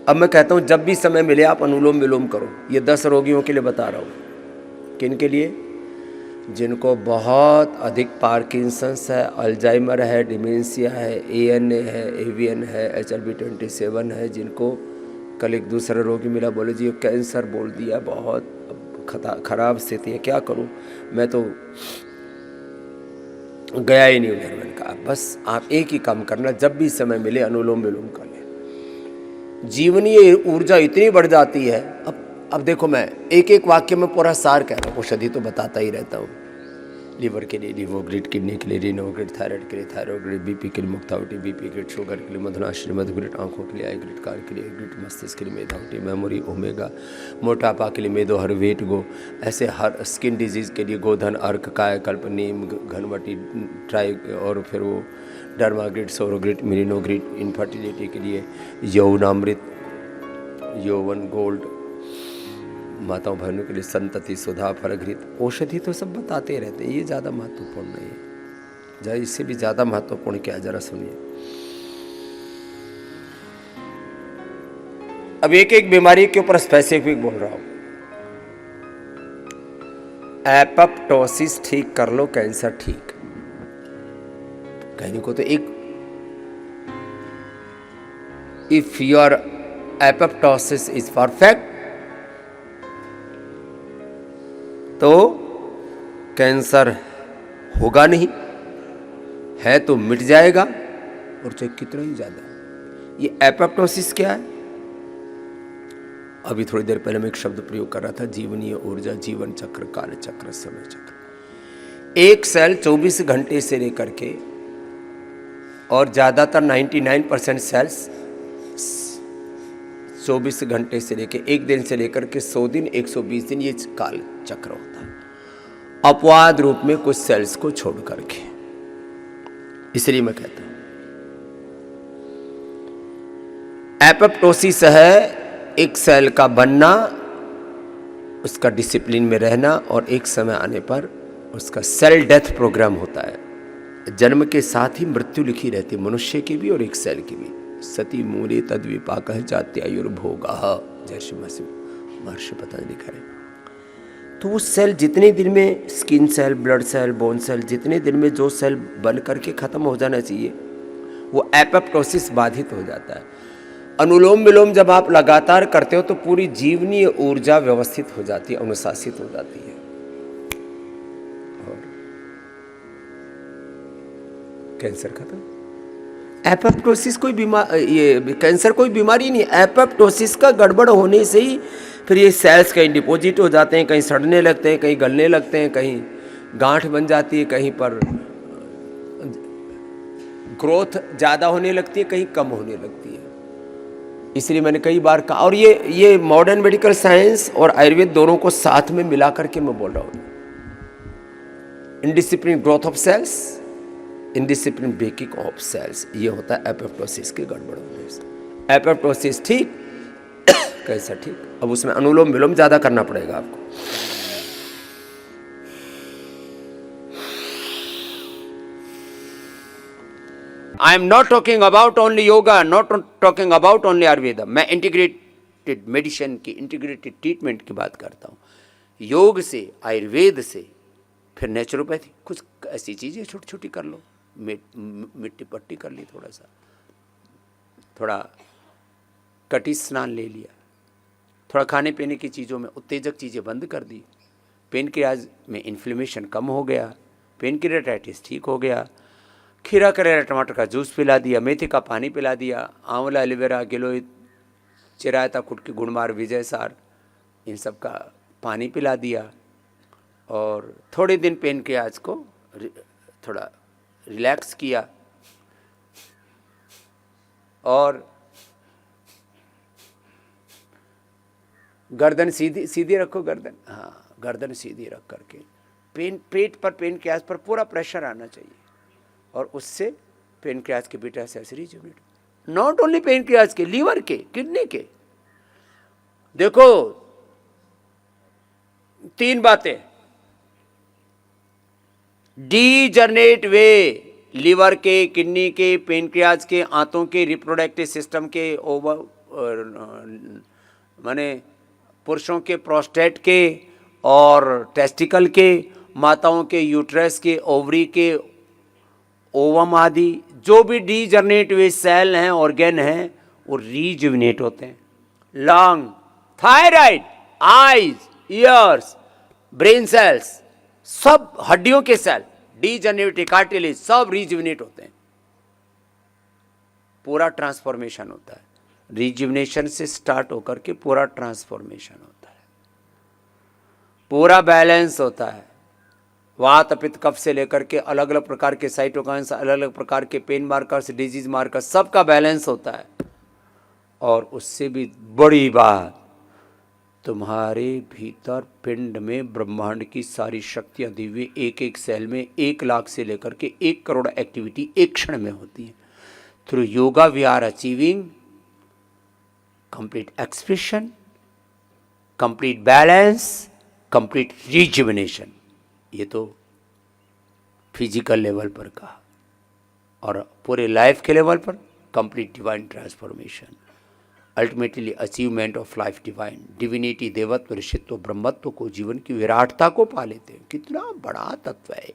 अब मैं कहता हूँ जब भी समय मिले आप अनुलोम विलोम करो। ये 10 रोगियों के लिए बता रहा हूँ। किन के लिए? जिनको बहुत अधिक पार्किंसंस है, अल्जाइमर है, डिमेंशिया है, ANA है, AVN है, HLB27 है, जिनको कल एक दूसरा रोगी मिला, बोले जी कैंसर बोल दिया, बहुत खराब स्थिति है, क्या करूं? मैं तो गया ही नहीं उधर। मैंने कहा बस आप एक ही काम करना, जब भी समय मिले अनुलोम विलोम कर ले, जीवनीय ऊर्जा इतनी बढ़ जाती है। अब देखो, मैं एक एक वाक्य में पूरा सार कह रहा हूँ, औषधि तो बताता ही रहता हूँ। लीवर के लिए लिवोग्रिड, किडनी के लिए रिनोग्रिड, थायराइड के लिए थायरोग्रिड, BP के लिए मुक्तावटी, BP ग्रिड, शुगर के लिए मधुनाशिनी मधुग्रिड, आंखों के लिए आई ग्रिड, कान के लिए ग्रिड, मस्तिष्क के लिए मेधावटी, मेमोरी ओमेगा, मोटापा के लिए मेदो हर वेट गो, ऐसे हर स्किन डिजीज़ के लिए गोधन, अर्क, कायाकल्प, नीम, घनवटी, ट्राई, और फिर वो डर्माग्रिड, सोरोग्रिड, मिरिनोग्रिड, इनफर्टिलिटी के लिए यौनामृत, यौवन गोल्ड, माताओं बहनों के लिए संतति, सुधा, फलघृत। औषधि तो सब बताते रहते हैं, ये ज़्यादा महत्वपूर्ण नहीं है। जरा इससे भी ज़्यादा महत्वपूर्ण क्या, जरा सुनिए। अब एक एक बीमारी के ऊपर स्पेसिफिक बोल रहा हूं। एपोप्टोसिस ठीक कर लो, कैंसर ठीक। कहने को तो एक, if your apoptosis is perfect तो कैंसर होगा नहीं, है तो मिट जाएगा, और चाहे कितना ही ज्यादा। ये एपोप्टोसिस क्या है? अभी थोड़ी देर पहले मैं एक शब्द प्रयोग कर रहा था, जीवनीय ऊर्जा, जीवन चक्र, काल चक्र, समय चक्र। एक सेल 24 घंटे से लेकर के, और ज्यादातर 99% सेल्स 24 घंटे से लेकर, एक दिन से लेकर के 100 दिन, 120 दिन, ये काल चक्र होता है, अपवाद रूप में कुछ सेल्स को छोड़ करके। इसलिए मैं कहता हूं एपोप्टोसिस है एक सेल का बनना, उसका डिसिप्लिन में रहना, और एक समय आने पर उसका सेल डेथ प्रोग्राम होता है। जन्म के साथ ही मृत्यु लिखी रहती है, मनुष्य की भी और एक सेल की भी। सती मूले तद विपाक जात्यायुर्भोगा, जैसे महर्षि पतंजलि लिखा है। तो वो सेल जितने दिन में, skin cell, blood cell, bone cell, जितने दिन में जो सेल बन करके खत्म हो जाना चाहिए, वो एपोप्टोसिस बाधित हो जाता है। अनुलोम विलोम जब आप लगातार करते हो तो पूरी जीवनीय ऊर्जा व्यवस्थित हो जाती है, अनुशासित हो जाती है। और कैंसर खत्म। एपोप्टोसिस कोई ये कैंसर कोई बीमारी नहीं, एपोप्टोसिस का गड़बड़ होने से ही फिर ये सेल्स कहीं डिपॉजिट हो जाते हैं, कहीं सड़ने लगते हैं, कहीं गलने लगते हैं, कहीं गांठ बन जाती है, कहीं पर ग्रोथ ज़्यादा होने लगती है, कहीं कम होने लगती है। इसलिए मैंने कई बार कहा, और ये मॉडर्न मेडिकल साइंस और आयुर्वेद दोनों को साथ में मिला करके मैं बोल रहा हूँ। Indiscipline growth of cells, indiscipline breaking of cells, ये होता है एपोप्टोसिस के गड़बड़ होने से। एपोप्टोसिस ठीक, कैंसर ठीक। अब उसमें अनुलोम विलोम ज्यादा करना पड़ेगा आपको। I am not talking about only yoga, not talking about only Ayurveda. मैं इंटीग्रेटेड मेडिसिन की, इंटीग्रेटेड ट्रीटमेंट की बात करता हूँ। योग से, आयुर्वेद से, फिर नेचुरोपैथी, कुछ ऐसी चीजें छोटी छोटी कर लो। मिट्टी पट्टी कर ली, थोड़ा सा, थोड़ा कटी स्नान ले लिया, थोड़ा खाने पीने की चीज़ों में उत्तेजक चीज़ें बंद कर दी, पेनक्रियाज में इन्फ्लेमेशन कम हो गया, पेनक्रियाटाइटिस ठीक हो गया, खीरा करेला टमाटर का जूस पिला दिया, मेथी का पानी पिला दिया, आंवला, एलोवेरा, गिलोय, चिरायता, कुटकी, गुड़मार, विजय सार, इन सब का पानी पिला दिया, और थोड़े दिन पेनक्रियाज को थोड़ा रिलैक्स किया, और गर्दन सीधी सीधी रखो, गर्दन, हाँ, गर्दन सीधी रख करके पेट पर, पेनक्रियाज पर पूरा प्रेशर आना चाहिए, और उससे पेनक्रियाज के beta cells unit, not only pancreas के, लीवर के, किडनी के। देखो 3 बातें, डीजनरेट वे, लीवर के, किडनी के, पेनक्रियाज के, आंतों के, रिप्रोडक्टिव सिस्टम के, माने पुरुषों के प्रोस्टेट के और टेस्टिकल के, माताओं के यूट्रस के, ओवरी के, ओवम आदि जो भी डीजनरेट हुए सेल हैं, ऑर्गेन हैं, वो रीजुविनेट होते हैं। Lung, thyroid, eyes, years, brain cells, सब हड्डियों के सेल डीजनरेट, कार्टिलेज सब रीजुविनेट होते हैं। पूरा ट्रांसफॉर्मेशन होता है। रिजुविनेशन से स्टार्ट होकर के पूरा ट्रांसफॉर्मेशन होता है, पूरा बैलेंस होता है। वात, पित्त, कफ से लेकर के अलग अलग प्रकार के साइटोकाइंस, अलग अलग प्रकार के पेन मार्कर्स, डिजीज मार्कर्स, सबका बैलेंस होता है। और उससे भी बड़ी बात, तुम्हारे भीतर पिंड में ब्रह्मांड की सारी शक्तियां दी हुई, एक एक सेल में 1 लाख से लेकर के 1 करोड़ एक्टिविटी एक क्षण में होती है। Through yoga we are achieving complete expression, complete balance, complete rejuvenation. ये तो फिजिकल लेवल पर कहा, और पूरे लाइफ के लेवल पर complete divine transformation, ultimately achievement of life divine, divinity, देवत्व, ऋषित्व, ब्रह्मत्व को, जीवन की विराटता को पा लेते हैं। कितना बड़ा तत्व है।